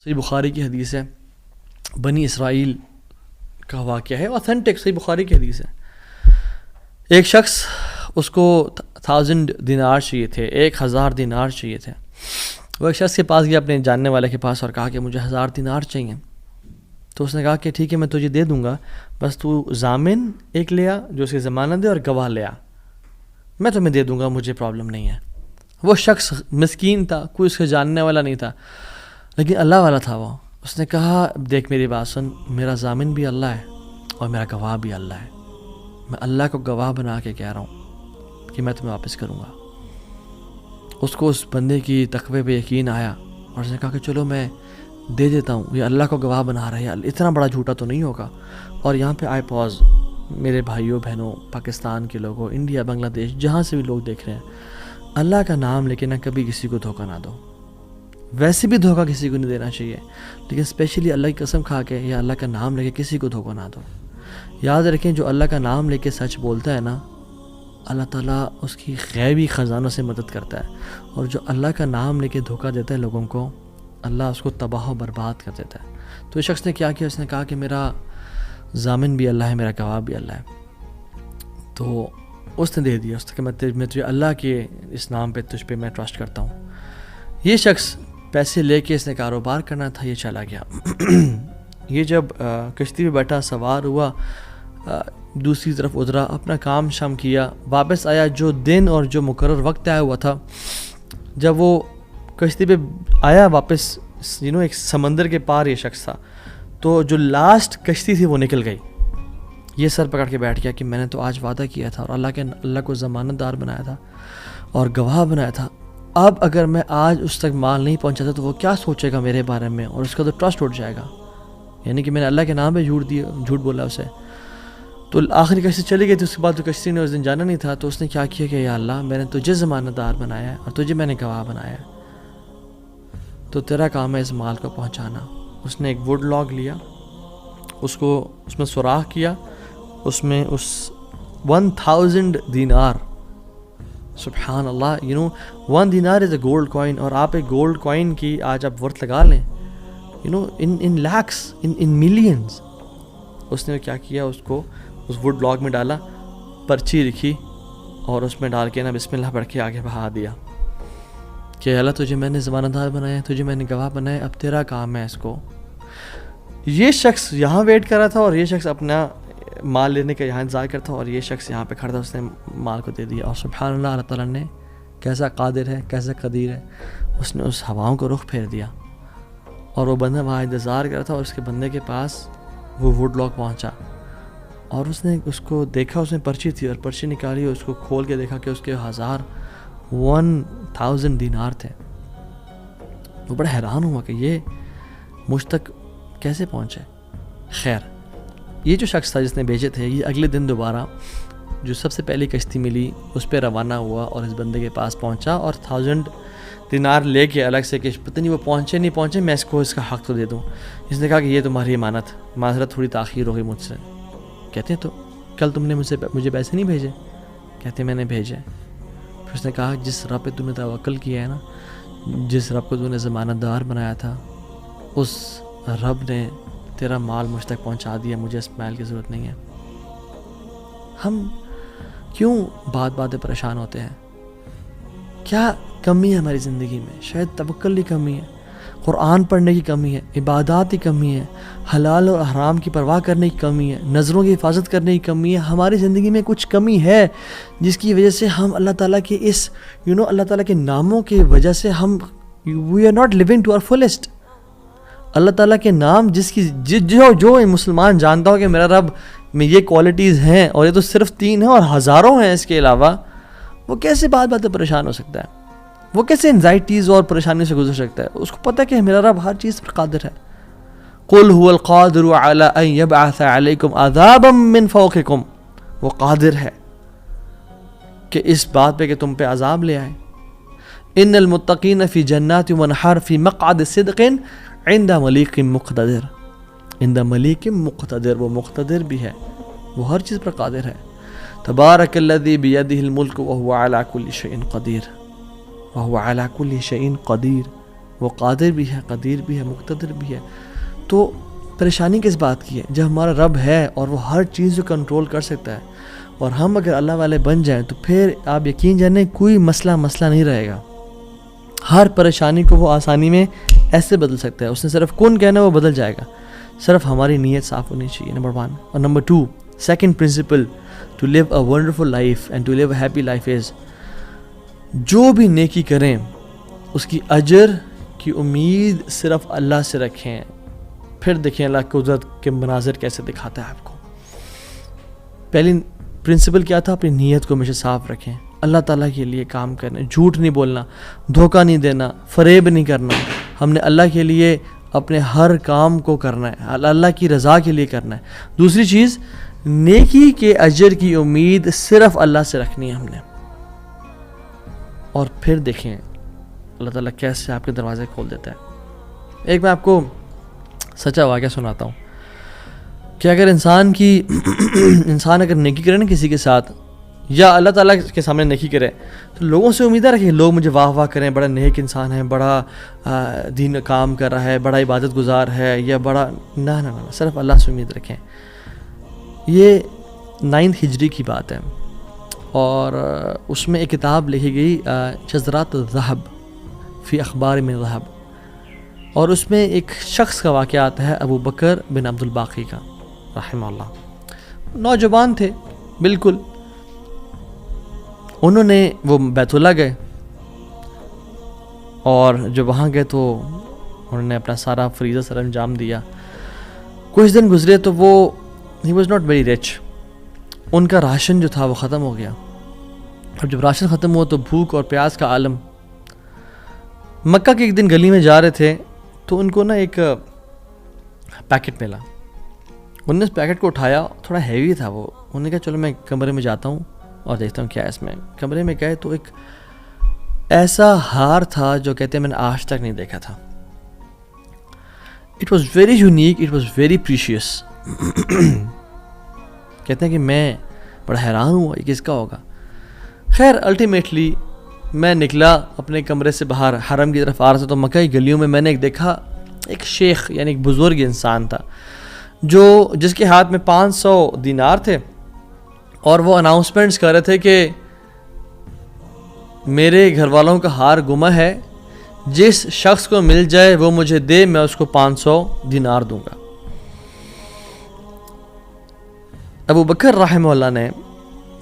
صحیح بخاری کی حدیث ہے، بنی اسرائیل کا واقعہ ہے، اوتھینٹک صحیح بخاری کی حدیث ہے. ایک شخص اس کو 1000 دینار چاہیے تھے، 1000 دینار چاہیے تھے. وہ ایک شخص کے پاس گیا اپنے جاننے والے کے پاس اور کہا کہ مجھے 1000 دینار چاہیے. تو اس نے کہا کہ ٹھیک ہے میں تجھے دے دوں گا، بس تو ضامن ایک لے آ جو اس کی ضمانت دے اور گواہ لے آ، میں تمہیں دے دوں گا، مجھے پرابلم نہیں ہے. وہ شخص مسکین تھا، کوئی اس کے جاننے والا نہیں تھا، لیکن اللہ والا تھا وہ. اس نے کہا دیکھ میری بات سن، میرا ضامن بھی اللہ ہے اور میرا گواہ بھی اللہ ہے، میں اللہ کو گواہ بنا کے کہہ رہا ہوں کہ میں تمہیں واپس کروں گا. اس کو اس بندے کی تقوی پہ یقین آیا اور اس نے کہا کہ چلو میں دے دیتا ہوں، یہ اللہ کو گواہ بنا رہا ہے، اتنا بڑا جھوٹا تو نہیں ہوگا. اور یہاں پہ آئے پاز میرے بھائیوں بہنوں، پاکستان کے لوگوں، انڈیا، بنگلہ دیش، جہاں سے بھی لوگ دیکھ رہے ہیں، اللہ کا نام لے کے نہ کبھی کسی کو دھوکہ نہ دو. ویسے بھی دھوکہ کسی کو نہیں دینا چاہیے، لیکن اسپیشلی اللہ کی قسم کھا کے یا اللہ کا نام لے کے کسی کو دھوکہ نہ دو. یاد رکھیں جو اللہ کا نام لے کے سچ بولتا ہے نا، اللہ تعالیٰ اس کی غیبی خزانوں سے مدد کرتا ہے، اور جو اللہ کا نام لے کے دھوکہ دیتا ہے لوگوں کو، اللہ اس کو تباہ و برباد کر دیتا ہے. تو اس شخص نے کیا کیا، اس نے کہا کہ میرا ضامن بھی اللہ ہے، میرا گواہ بھی اللہ ہے. تو اس نے دے دیا، اس نے کہا میں تجھے اللہ کے اس نام پہ تجھ پہ میں ٹرسٹ کرتا ہوں. یہ شخص پیسے لے کے اس نے کاروبار کرنا تھا، یہ چلا گیا. یہ جب کشتی پہ بیٹھا، سوار ہوا، دوسری طرف اترا، اپنا کام شام کیا، واپس آیا. جو دن اور جو مقرر وقت طے ہوا تھا، جب وہ کشتی پہ آیا واپس، ایک سمندر کے پار یہ شخص تھا، تو جو لاسٹ کشتی تھی وہ نکل گئی. یہ سر پکڑ کے بیٹھ گیا کہ میں نے تو آج وعدہ کیا تھا اور اللہ کو ضمانت دار بنایا تھا اور گواہ بنایا تھا. اب اگر میں آج اس تک مال نہیں پہنچاتا تو وہ کیا سوچے گا میرے بارے میں، اور اس کا تو ٹرسٹ اٹھ جائے گا، یعنی کہ میں نے اللہ کے نام پہ جھوٹ بولا اسے. تو آخری کشتی چلی گئی تھی. اس کے بعد تو کشتی نے اس دن جانا نہیں تھا، تو اس نے کیا کیا کہ یا اللہ میں نے تجھے ضمانت دار بنایا ہے اور تجھے میں نے گواہ بنایا ہے، تو تیرا کام ہے اس مال کو پہنچانا. اس نے ایک ووڈ لاگ لیا، اس میں سوراخ کیا، اس میں 1000 دینار. سبحان اللہ، 1 دینار از اے گولڈ کوائن، اور آپ ایک گولڈ کوائن کی آج آپ ورتھ لگا لیں، ان لیکس، ان ملینز. اس نے کیا کیا، اس کو اس ووڈ لاگ میں ڈالا، پرچی لکھی اور اس میں ڈال کے نا بسم اللہ پڑھ کے آگے بہا دیا کہ اللہ تجھے میں نے ضمانت دار بنایا، تجھے میں نے گواہ بنایا، اب تیرا کام ہے اس کو. یہ شخص یہاں ویٹ کر رہا تھا اور یہ شخص اپنا مال لینے کا یہاں انتظار کرتا، اور یہ شخص یہاں پہ کھڑا تھا، اس نے مال کو دے دیا. اور سبحان اللہ، اللہ تعالیٰ نے کیسا قادر ہے، کیسا قدیر ہے، اس نے اس ہواؤں کو رخ پھیر دیا اور وہ بندہ وہاں انتظار کر رہا تھا، اور اس کے بندے کے پاس وہ ووڈ لاگ پہنچا اور اس نے اس کو دیکھا، اس میں پرچی تھی اور پرچی نکالی اور اس کو کھول کے دیکھا کہ اس کے 1000 دینار تھے. وہ بڑا حیران ہوا کہ یہ مجھ تک کیسے پہنچے. خیر، یہ جو شخص تھا جس نے بھیجے تھے، یہ اگلے دن دوبارہ جو سب سے پہلی کشتی ملی اس پہ روانہ ہوا اور اس بندے کے پاس پہنچا اور 1000 دینار لے کے الگ سے کہ پتہ نہیں وہ پہنچے نہیں پہنچے، میں اس کو اس کا حق تو دے دوں. اس نے کہا کہ یہ تمہاری امانت، معذرت تھوڑی تاخیر ہو گئی مجھ سے. کہتے ہیں تو کل تم نے مجھے پیسے نہیں بھیجے؟ کہتے میں نے بھیجے. پھر اس نے کہا جس رب پہ تم نے توکل کیا ہے نا، جس رب کو تم نے ضمانت دار بنایا تھا، اس رب نے تیرا مال مجھ تک پہنچا دیا، مجھے اس مال کی ضرورت نہیں ہے. ہم کیوں بات پریشان ہوتے ہیں؟ کیا کمی ہے ہماری زندگی میں؟ شاید توکل کی کمی ہے، قرآن پڑھنے کی کمی ہے، عبادات کی کمی ہے، حلال اور حرام کی پرواہ کرنے کی کمی ہے، نظروں کی حفاظت کرنے کی کمی ہے. ہماری زندگی میں کچھ کمی ہے جس کی وجہ سے ہم اللہ تعالیٰ کے اس اللہ تعالیٰ کے ناموں کی وجہ سے ہم we are not living to our fullest. اللہ تعالیٰ کے نام جس کی جو مسلمان جانتا ہو کہ میرا رب میں یہ کوالٹیز ہیں اور یہ تو صرف 3 ہیں اور ہزاروں ہیں اس کے علاوہ، وہ کیسے باتیں پریشان ہو سکتا ہے؟ وہ کیسے انزائٹیز اور پریشانی سے گزر سکتا ہے؟ اس کو پتہ ہے کہ میرا رب ہر چیز پر قادر ہے. قُلْ هُوَ الْقَادِرُ عَلَىٰ أَن يَبْعَثَ عَلَيْكُمْ عَذَابًا مِّن فَوْقِكُمْ. وہ قادر ہے کہ اس بات پہ کہ تم پہ عذاب لے آئے. إِنَّ الْمُتَّقِينَ فِي جَنَّاتٍ وَنَهَرٍ فِي مَقْعَدِ صِدْقٍ عِندَ مَلِيكٍ مُقْتَدِرٍ. عند ملیک مقتدر، وہ مقتدر بھی ہے، وہ ہر چیز پر قادر ہے. تبارک الذی بیدہ الملک وہو علی کل شیء قدیر، وہو علی کل شیء قدیر. وہ قادر بھی ہے، قدیر بھی ہے، مقتدر بھی ہے. تو پریشانی کس بات کی ہے؟ جب ہمارا رب ہے اور وہ ہر چیز کو کنٹرول کر سکتا ہے، اور ہم اگر اللہ والے بن جائیں تو پھر آپ یقین جانیں کوئی مسئلہ نہیں رہے گا. ہر پریشانی کو وہ آسانی میں ایسے بدل سکتا ہے. اس نے صرف کون کہنا وہ بدل جائے گا، صرف ہماری نیت صاف ہونی چاہیے. نمبر 1. اور number 2 second principle to live a wonderful life and to live a happy life is جو بھی نیکی کریں اس کی اجر کی امید صرف اللہ سے رکھیں. پھر دیکھیں اللہ قدرت کے مناظر کیسے دکھاتا ہے آپ کو. پہلی پرنسپل کیا تھا؟ اپنی نیت کو ہمیشہ صاف رکھیں، اللہ تعالیٰ کے لیے کام کرنا، جھوٹ نہیں بولنا، دھوکہ نہیں دینا، فریب نہیں کرنا. ہم نے اللہ کے لیے اپنے ہر کام کو کرنا ہے، اللہ کی رضا کے لیے کرنا ہے. دوسری چیز، نیکی کے اجر کی امید صرف اللہ سے رکھنی ہے ہم نے. اور پھر دیکھیں اللہ تعالیٰ کیسے آپ کے دروازے کھول دیتا ہے. ایک میں آپ کو سچا واقعہ سناتا ہوں کہ اگر انسان اگر نیکی کرے نا کسی کے ساتھ، یا اللہ تعالیٰ کے سامنے نیکی کرے، تو لوگوں سے امیدیں رکھیں لوگ مجھے واہ واہ کریں، بڑا نیک انسان ہے، بڑا دین کام کر رہا ہے، بڑا عبادت گزار ہے، یا بڑا نہ صرف اللہ سے امید رکھیں. یہ 9 ہجری کی بات ہے، اور اس میں ایک کتاب لکھی گئی شذرات الذہب فی اخبار من ذہب، اور اس میں ایک شخص کا واقعہ آتا ہے، ابو بکر بن عبد الباقی کا رحمہ اللہ. نوجوان تھے بالکل. انہوں نے وہ بیت اللہ گئے، اور جب وہاں گئے تو انہوں نے اپنا سارا فریضہ سر انجام دیا. کچھ دن گزرے تو وہ he was not very rich. ان کا راشن جو تھا وہ ختم ہو گیا، اور جب راشن ختم ہوا تو بھوک اور پیاس کا عالم. مکہ کے ایک دن گلی میں جا رہے تھے تو ان کو نا ایک پیکٹ ملا. انہوں نے اس پیکٹ کو اٹھایا، تھوڑا ہیوی تھا وہ. انہوں نے کہا چلو میں کمرے میں جاتا ہوں اور دیکھتا ہوں کیا ہے اس میں. کمرے میں گئے تو ایک ایسا ہار تھا جو کہتے ہیں میں نے آج تک نہیں دیکھا تھا. It was very unique, it was very precious. کہتے ہیں کہ میں بڑا حیران ہوا یہ کس کا ہوگا. خیر الٹیمیٹلی میں نکلا اپنے کمرے سے باہر، حرم کی طرف آ رہا تھا، تو مکہ کی گلیوں میں نے ایک دیکھا ایک شیخ یعنی ایک بزرگ انسان تھا جس کے ہاتھ میں 500 دینار تھے، اور وہ اناؤنسمنٹس کر رہے تھے کہ میرے گھر والوں کا ہار گما ہے، جس شخص کو مل جائے وہ مجھے دے، میں اس کو 500 دینار دوں گا. ابو بکر رحمہ اللہ نے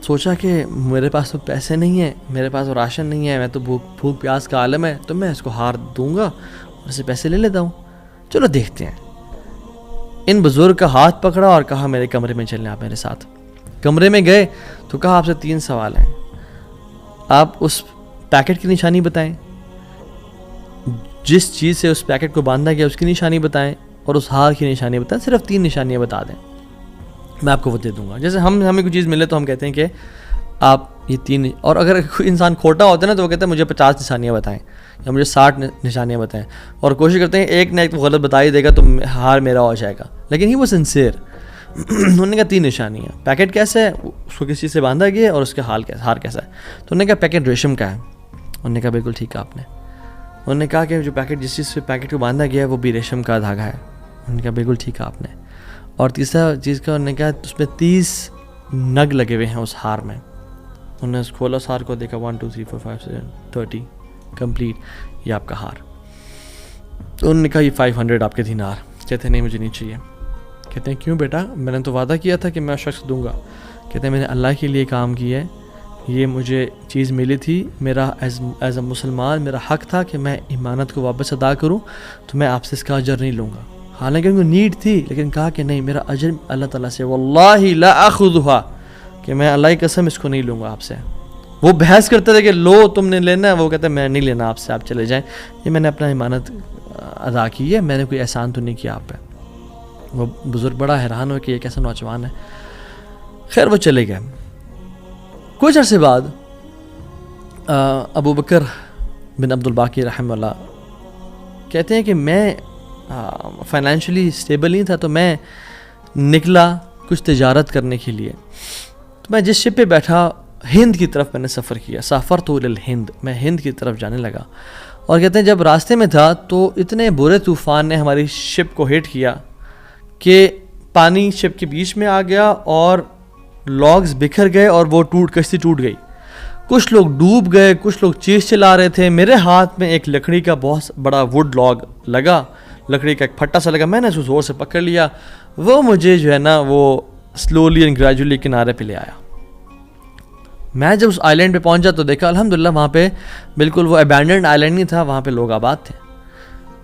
سوچا کہ میرے پاس تو پیسے نہیں ہیں، میرے پاس تو راشن نہیں ہے، میں تو بھوک پیاس کا عالم ہے، تو میں اس کو ہار دوں گا اور اسے پیسے لے لیتا ہوں. چلو دیکھتے ہیں. ان بزرگ کا ہاتھ پکڑا اور کہا میرے کمرے میں چلیں آپ میرے ساتھ. کمرے میں گئے تو کہا آپ سے 3 سوال ہیں. آپ اس پیکٹ کی نشانی بتائیں، جس چیز سے اس پیکٹ کو باندھا گیا اس کی نشانی بتائیں، اور اس ہار کی نشانی بتائیں. صرف 3 نشانیاں بتا دیں، میں آپ کو وہ دے دوں گا. جیسے ہمیں کوئی چیز ملے تو ہم کہتے ہیں کہ آپ یہ 3، اور اگر کوئی انسان کھوٹا ہوتا ہے نا تو وہ کہتا ہے مجھے 50 نشانیاں بتائیں یا مجھے 60 نشانیاں بتائیں، اور کوشش کرتے ہیں ایک نہ ایک غلط بتا ہی دے گا تو ہار میرا ہو جائے گا. لیکن ہی وہ سنسیئر. انہوں نے کہا 3 نشانیاں. پیکٹ کیسا ہے، اس کو کس چیز سے باندھا گیا ہے، اور اس کا ہار کیسا ہے. تو انہوں نے کہا پیکٹ ریشم کا ہے. انہوں نے کہا بالکل ٹھیک ہے آپ نے. انہوں نے کہا کہ جو پیکٹ جس چیز سے پیکٹ کو باندھا گیا ہے وہ بھی ریشم کا دھاگا ہے. انہوں نے کہا بالکل ٹھیک ہے آپ نے. اور تیسرا چیز کا انہوں نے کہا اس میں 30 نگ لگے ہوئے ہیں اس ہار میں. انہوں نے کھولا اس ہار کو، دیکھا 1 2 3 4 5 6 30 کمپلیٹ، یہ آپ کا ہار. تو انہوں نے کہا یہ 500 آپ کے دینار. کہتے ہیں نہیں مجھے نہیں چاہیے. کہتے ہیں کیوں بیٹا، میں نے تو وعدہ کیا تھا کہ میں شخص دوں گا. کہتے ہیں میں نے اللہ کے لیے کام کیا ہے، یہ مجھے چیز ملی تھی، میرا ایز اے مسلمان میرا حق تھا کہ میں امانت کو واپس ادا کروں، تو میں آپ سے اس کا اجر نہیں لوں گا. حالانکہ ان کو نیڈ تھی، لیکن کہا کہ نہیں میرا اجر اللہ تعالیٰ سے، واللہ لا اخذھا، کہ میں اللہ کی قسم اس کو نہیں لوں گا آپ سے. وہ بحث کرتے تھے کہ لو تم نے لینا ہے، وہ کہتے ہیں میں نہیں لینا آپ سے، آپ چلے جائیں، یہ میں نے اپنا امانت ادا کی ہے، میں نے کوئی احسان تو نہیں کیا آپ پہ. وہ بزرگ بڑا حیران ہو کہ یہ کیسا نوجوان ہے. خیر وہ چلے گئے. کچھ عرصے بعد ابو بکر بن عبد الباقی رحمہ اللہ کہتے ہیں کہ میں فائنینشلی اسٹیبل نہیں تھا، تو میں نکلا کچھ تجارت کرنے کے لیے. تو میں جس شپ پہ بیٹھا، ہند کی طرف میں نے سفر کیا. سافرت الی الہند، میں ہند کی طرف جانے لگا. اور کہتے ہیں جب راستے میں تھا تو اتنے برے طوفان نے ہماری شپ کو ہٹ کیا کہ پانی شپ کے بیچ میں آ گیا اور لاگز بکھر گئے اور وہ کشتی ٹوٹ گئی. کچھ لوگ ڈوب گئے, کچھ لوگ چیز چلا رہے تھے. میرے ہاتھ میں ایک لکڑی کا بہت بڑا ووڈ لاگ لگا, لکڑی کا ایک پھٹا سا لگا, میں نے اس کو زور سے پکڑ لیا. وہ مجھے جو ہے نا وہ سلولی اینڈ گریجولی کنارے پہ لے آیا. میں جب اس آئی لینڈ پہ پہنچا تو دیکھا الحمدللہ وہاں پہ بالکل وہ ابینڈنڈ آئی لینڈ نہیں تھا, وہاں پہ لوگ آباد تھے.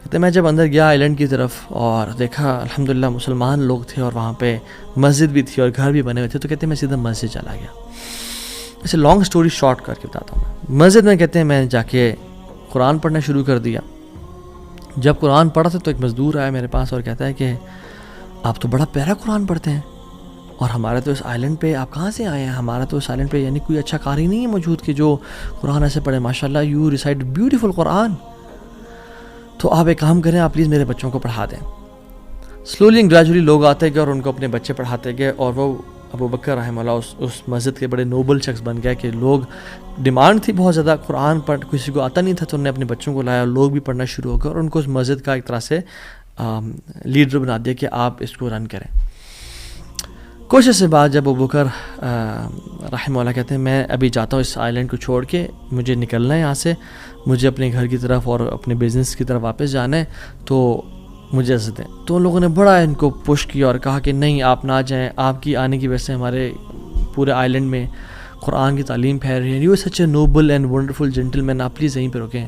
کہتے میں جب اندر گیا آئی لینڈ کی طرف اور دیکھا الحمدللہ مسلمان لوگ تھے اور وہاں پہ مسجد بھی تھی اور گھر بھی بنے ہوئے تھے. تو کہتے ہیں میں سیدھا مسجد چلا گیا. اسے لانگ سٹوری شارٹ کر کے بتاتا ہوں. مسجد میں کہتے ہیں میں جا کے قرآن پڑھنا شروع کر دیا. جب قرآن پڑھا تھا تو ایک مزدور آیا میرے پاس اور کہتا ہے کہ آپ تو بڑا پیارا قرآن پڑھتے ہیں, اور ہمارے تو اس آئی لینڈ پہ آپ کہاں سے آئے ہیں؟ ہمارا تو اس آئی لینڈ پہ یعنی کوئی اچھا قاری نہیں ہے موجود کہ جو قرآن ایسے پڑھے. ماشاء اللہ یو ریسائٹ بیوٹیفل قرآن. تو آپ ایک کام کریں, آپ پلیز میرے بچوں کو پڑھا دیں. سلولی اینڈ گریجولی لوگ آتے گئے اور ان کو اپنے بچے پڑھاتے گئے, اور وہ ابو بکر رحمہ اللہ اس مسجد کے بڑے نوبل شخص بن گئے کہ لوگ ڈیمانڈ تھی بہت زیادہ, قرآن پڑھ کسی کو آتا نہیں تھا تو انہوں نے اپنے بچوں کو لایا, لوگ بھی پڑھنا شروع ہو گئے اور ان کو اس مسجد کا ایک طرح سے لیڈر بنا دیا کہ آپ اس کو رن کریں. کچھ عرصے بعد جب ابو بکر رحمہ اللہ کہتے ہیں میں ابھی جاتا ہوں اس آئی لینڈ کو چھوڑ کے, مجھے نکلنا ہے یہاں سے, مجھے اپنے گھر کی طرف اور اپنے بزنس کی طرف واپس جانا ہے, تو مجھے اجازت دیں. تو ان لوگوں نے بڑا ان کو پش کیا اور کہا کہ نہیں آپ نہ جائیں, آپ کی آنے کی وجہ سے ہمارے پورے آئی لینڈ میں قرآن کی تعلیم پھیل رہی ہے, you such a noble and wonderful gentleman, آپ پلیز یہیں پہ رکیں.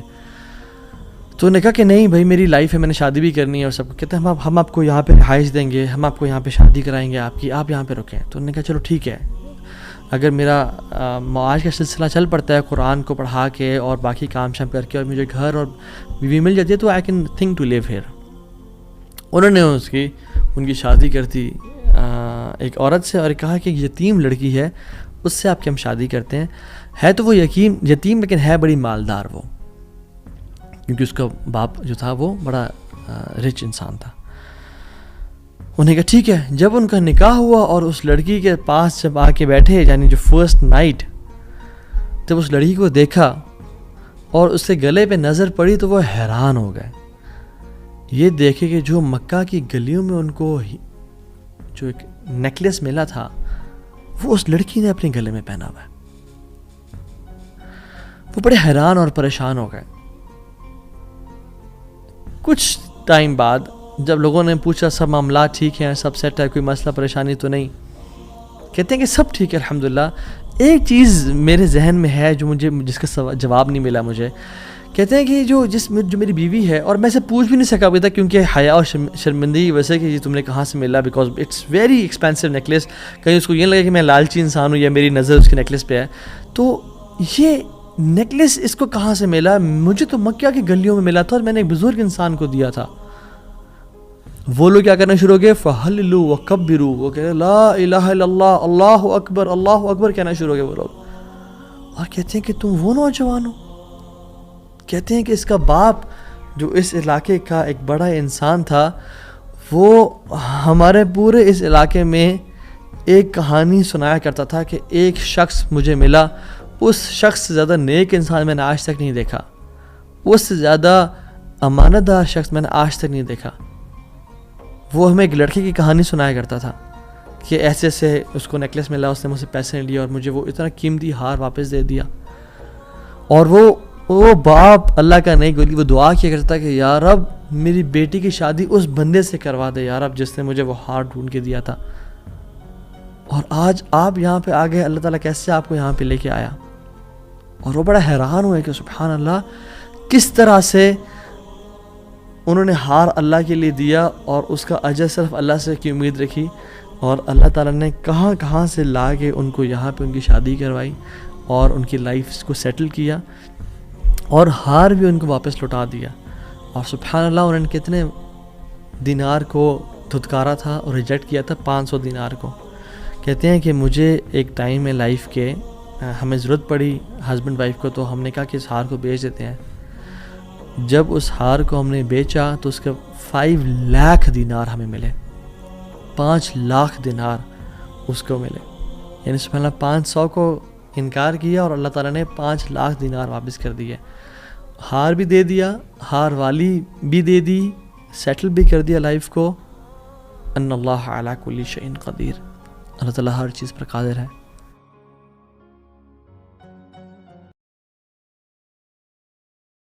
تو انہوں نے کہا کہ نہیں بھائی میری لائف ہے, میں نے شادی بھی کرنی ہے اور سب کو. کہتے ہیں ہم آپ کو یہاں پہ رہائش دیں گے, ہم آپ کو یہاں پہ شادی کرائیں گے آپ کی, آپ یہاں پہ رکیں. تو انہوں نے کہا چلو ٹھیک ہے, اگر میرا معاش کا سلسلہ چل پڑتا ہے قرآن کو پڑھا کے اور باقی کام شام کر کے اور مجھے گھر اور بیوی مل جاتی ہے تو I can think to live here. انہوں نے ان کی شادی کر دی ایک عورت سے اور کہا کہ یتیم لڑکی ہے اس سے آپ کی ہم شادی کرتے ہیں. ہے تو وہ یتیم لیکن ہے بڑی مالدار وہ, کیونکہ اس کا باپ جو تھا وہ بڑا رچ انسان تھا. انہوں نے کہا ٹھیک ہے. جب ان کا نکاح ہوا اور اس لڑکی کے پاس جب آ کے بیٹھے, یعنی جو فرسٹ نائٹ جب اس لڑکی کو دیکھا اور اس کے گلے پہ نظر پڑی تو وہ حیران ہو گئے. یہ دیکھے کہ جو مکہ کی گلیوں میں ان کو جو ایک نیکلیس ملا تھا وہ اس لڑکی نے اپنے گلے میں پہنا ہوا ہے. وہ بڑے حیران اور پریشان ہو گئے. کچھ ٹائم بعد جب لوگوں نے پوچھا سب معاملات ٹھیک ہیں, سب سیٹ ہے, کوئی مسئلہ پریشانی تو نہیں, کہتے ہیں کہ سب ٹھیک ہے الحمدللہ. ایک چیز میرے ذہن میں ہے جو جس کا جواب نہیں ملا مجھے. کہتے ہیں کہ جو میری بیوی ہے, اور میں اسے پوچھ بھی نہیں سکا ابھی تک کیونکہ حیا اور شرمندگی ویسے کہ تم نے کہاں سے ملا, because it's very expensive necklace. کہیں اس کو یہ لگے کہ میں لالچی انسان ہوں یا میری نظر اس کے نیکلیس پہ ہے. تو یہ نیکلیس اس کو کہاں سے ملا؟ مجھے تو مکہ کی گلیوں میں ملا تھا اور میں نے ایک بزرگ انسان کو دیا تھا. وہ لوگ کیا کرنا شروع ہو گئے, فَحَلِّلُوا وَكَبِّرُوا, وہ کہہ رہے لا الہ الا اللہ, اللہ اکبر کہنا شروع ہو گئے وہ لوگ. اور کہتے ہیں کہ تم وہ نوجوان ہو. کہتے ہیں کہ اس کا باپ جو اس علاقے کا ایک بڑا انسان تھا وہ ہمارے پورے اس علاقے میں ایک کہانی سنایا کرتا تھا کہ ایک شخص مجھے ملا, اس شخص سے زیادہ نیک انسان میں نے آج تک نہیں دیکھا, اس سے زیادہ امانت دار شخص میں نے آج تک نہیں دیکھا. وہ ہمیں ایک لڑکے کی کہانی سنایا کرتا تھا کہ ایسے ایسے اس کو نیکلیس ملا, اس نے مجھ سے پیسے لیے اور مجھے وہ اتنا قیمتی ہار واپس دے دیا. اور وہ باپ اللہ کا نہیں گولی, وہ دعا کیا کرتا کہ یا رب میری بیٹی کی شادی اس بندے سے کروا دے یا رب جس نے مجھے وہ ہار ڈھونڈ کے دیا تھا. اور آج آپ یہاں پہ آ گئے, اللہ تعالیٰ کیسے آپ کو یہاں پہ لے کے آیا. اور وہ بڑا حیران ہوئے کہ سبحان اللہ کس طرح سے انہوں نے ہار اللہ کے لیے دیا اور اس کا اجر صرف اللہ سے کی امید رکھی, اور اللہ تعالیٰ نے کہاں سے لا کے ان کو یہاں پہ ان کی شادی کروائی اور ان کی لائف کو سیٹل کیا اور ہار بھی ان کو واپس لوٹا دیا. اور سبحان اللہ انہوں نے کتنے دینار کو دھتکارا تھا اور ریجیکٹ کیا تھا, 500 دینار کو. کہتے ہیں کہ مجھے ایک ٹائم میں لائف کے ہمیں ضرورت پڑی ہسبینڈ وائف کو, تو ہم نے کہا کہ اس ہار کو بیچ دیتے ہیں. جب اس ہار کو ہم نے بیچا تو اس کے 5 لاکھ دینار ہمیں ملے, 5 لاکھ دینار اس کو ملے. یعنی سبحان اللہ 500 کو انکار کیا اور اللہ تعالیٰ نے 5 لاکھ دینار واپس کر دیے. ہار بھی دے دیا، ہار والی بھی دے دی، سیٹل بھی کر دیا لائف کو. ان اللہ علی کل شیء قدیر، اللہ تعالیٰ ہر چیز پر قادر ہے.